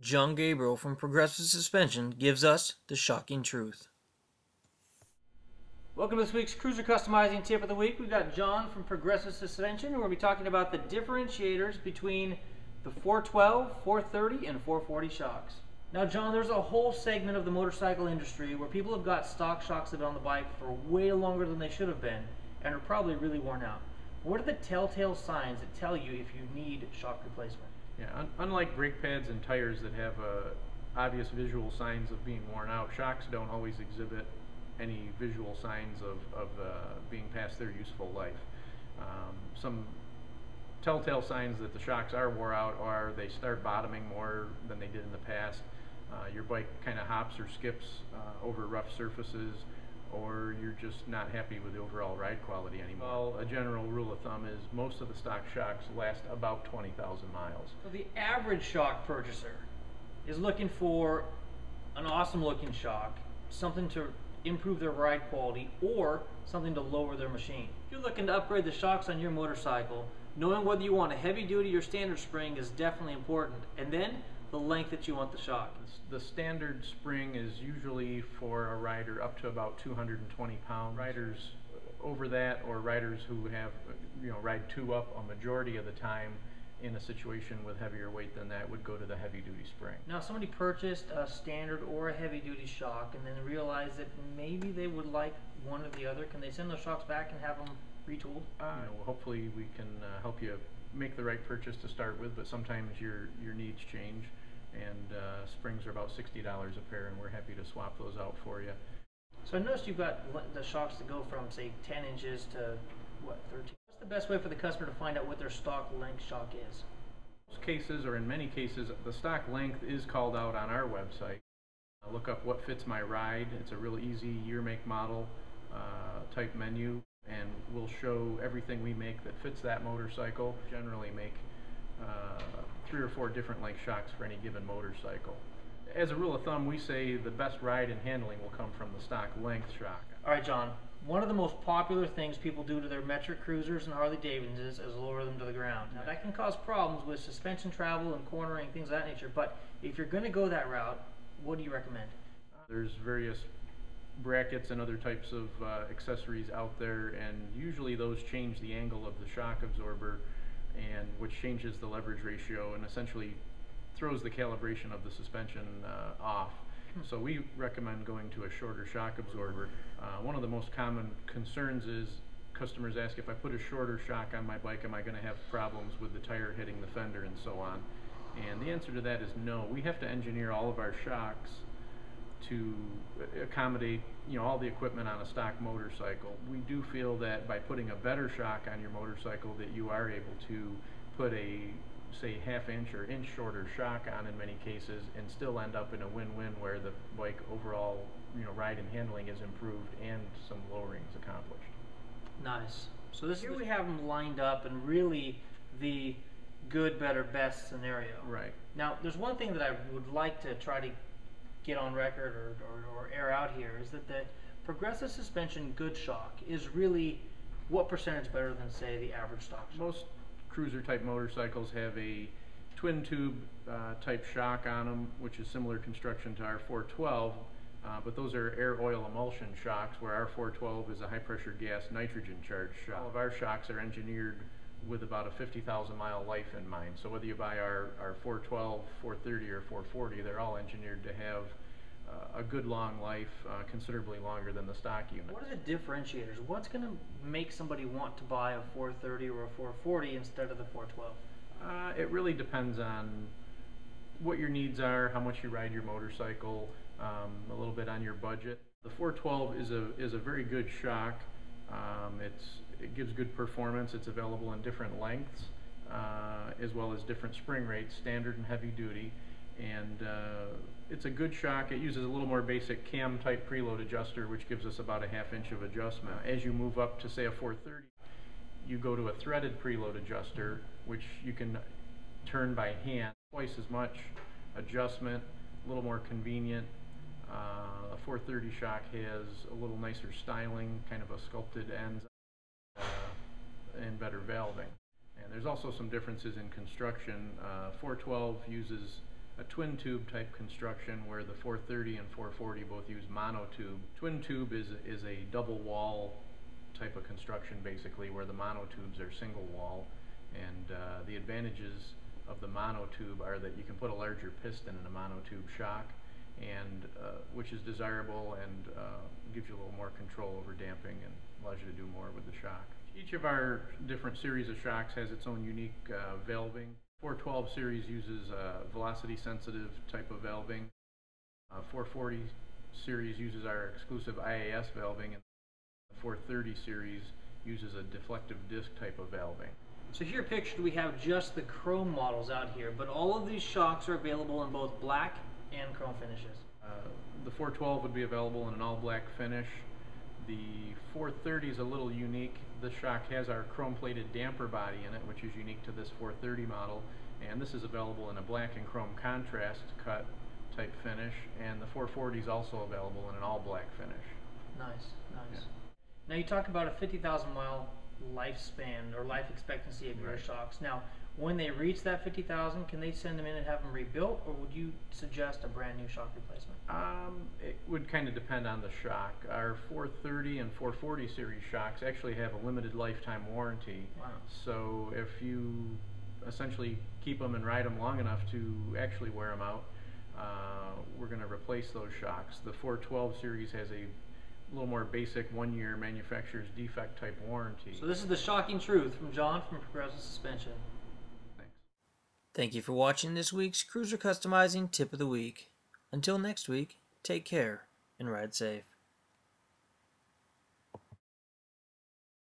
John Gabriel from Progressive Suspension gives us the shocking truth. Welcome to this week's Cruiser Customizing Tip of the Week. We've got John from Progressive Suspension, and we're going to be talking about the differentiators between the 412, 430, and 440 shocks. Now, John, there's a whole segment of the motorcycle industry where people have got stock shocks that have been on the bike for way longer than they should have been and are probably really worn out. What are the telltale signs that tell you if you need shock replacement? Yeah, unlike brake pads and tires that have obvious visual signs of being worn out, shocks don't always exhibit any visual signs of being past their useful life. Some telltale signs that the shocks are wore out are they start bottoming more than they did in the past. Your bike kind of hops or skips over rough surfaces, or you're just not happy with the overall ride quality anymore. Well, a general rule of thumb is most of the stock shocks last about 20,000 miles. So the average shock purchaser is looking for an awesome looking shock, something to improve their ride quality, or something to lower their machine. If you're looking to upgrade the shocks on your motorcycle, knowing whether you want a heavy duty or standard spring is definitely important, and then the length that you want the shock. The standard spring is usually for a rider up to about 220 pounds. Riders over that, or riders who have, ride two up a majority of the time in a situation with heavier weight than that, would go to the heavy duty spring. Now, if somebody purchased a standard or a heavy duty shock and then realized that maybe they would like one or the other, can they send those shocks back and have them retooled? Hopefully we can help you make the right purchase to start with, but sometimes your needs change, and springs are about $60 a pair, and we're happy to swap those out for you. So I noticed you've got the shocks that go from, say, 10 inches to, what, 13? What's the best way for the customer to find out what their stock length shock is? In most cases, or in many cases, the stock length is called out on our website. Look up what fits my ride. It's a real easy year, make, model type menu, and we'll show everything we make that fits that motorcycle. Generally make 3 or 4 different length shocks for any given motorcycle. As a rule of thumb, we say the best ride and handling will come from the stock length shock. All right, John. One of the most popular things people do to their metric cruisers and Harley Davidsons is lower them to the ground. Now, that can cause problems with suspension travel and cornering, things of that nature, but if you're going to go that route, what do you recommend? There's various brackets and other types of accessories out there, and usually those change the angle of the shock absorber, and which changes the leverage ratio and essentially throws the calibration of the suspension off. So we recommend going to a shorter shock absorber. One of the most common concerns is customers ask, if I put a shorter shock on my bike, am I going to have problems with the tire hitting the fender and so on? And the answer to that is no. We have to engineer all of our shocks to accommodate all the equipment on a stock motorcycle. We do feel that by putting a better shock on your motorcycle, that you are able to put a, say, half-inch or inch shorter shock on in many cases and still end up in a win-win where the bike overall ride and handling is improved and some lowering is accomplished. Nice. So here we have them lined up and really the good, better, best scenario. Right. Now, there's one thing that I would like to try to get on record or air out here, is that the Progressive Suspension good shock is really what percentage better than, say, the average stock shock? Most cruiser type motorcycles have a twin tube type shock on them, which is similar construction to our 412, but those are air oil emulsion shocks, where our 412 is a high pressure gas nitrogen charged shock. All of our shocks are engineered with about a 50,000 mile life in mind. So whether you buy our 412, 430, or 440, they're all engineered to have a good long life, considerably longer than the stock unit. What are the differentiators? What's going to make somebody want to buy a 430 or a 440 instead of the 412? It really depends on what your needs are, how much you ride your motorcycle, a little bit on your budget. The 412 is a very good shock. It gives good performance. It's available in different lengths, as well as different spring rates, standard and heavy duty. And it's a good shock. It uses a little more basic cam type preload adjuster, which gives us about a half-inch of adjustment. As you move up to, say, a 430, you go to a threaded preload adjuster, which you can turn by hand. Twice as much adjustment, a little more convenient. A 430 shock has a little nicer styling, kind of a sculpted ends, and better valving. And there's also some differences in construction. 412 uses a twin tube type construction where the 430 and 440 both use monotube. Twin tube is a double wall type of construction basically, where the monotubes are single wall, and the advantages of the monotube are that you can put a larger piston in a monotube shock, and which is desirable and gives you a little more control over damping and allows you to do more with the shock. Each of our different series of shocks has its own unique valving. 412 series uses velocity sensitive type of valving. 440 series uses our exclusive IAS valving, and the 430 series uses a deflective disc type of valving. So here pictured we have just the chrome models out here, but all of these shocks are available in both black and chrome finishes. The 412 would be available in an all black finish. The 430 is a little unique. This shock has our chrome plated damper body in it, which is unique to this 430 model, and this is available in a black and chrome contrast cut type finish, and the 440 is also available in an all black finish. Nice, nice. Yeah. Now you talk about a 50,000 mile lifespan or life expectancy of your Right. shocks. Now, when they reach that 50,000, can they send them in and have them rebuilt, or would you suggest a brand new shock replacement? It would kind of depend on the shock. Our 430 and 440 series shocks actually have a limited lifetime warranty. Wow. So if you essentially keep them and ride them long enough to actually wear them out, we're going to replace those shocks. The 412 series has a little more basic 1-year manufacturer's defect type warranty. So this is the shocking truth from John from Progressive Suspension. Thanks. Thank you for watching this week's Cruiser Customizing Tip of the Week. Until next week, take care and ride safe.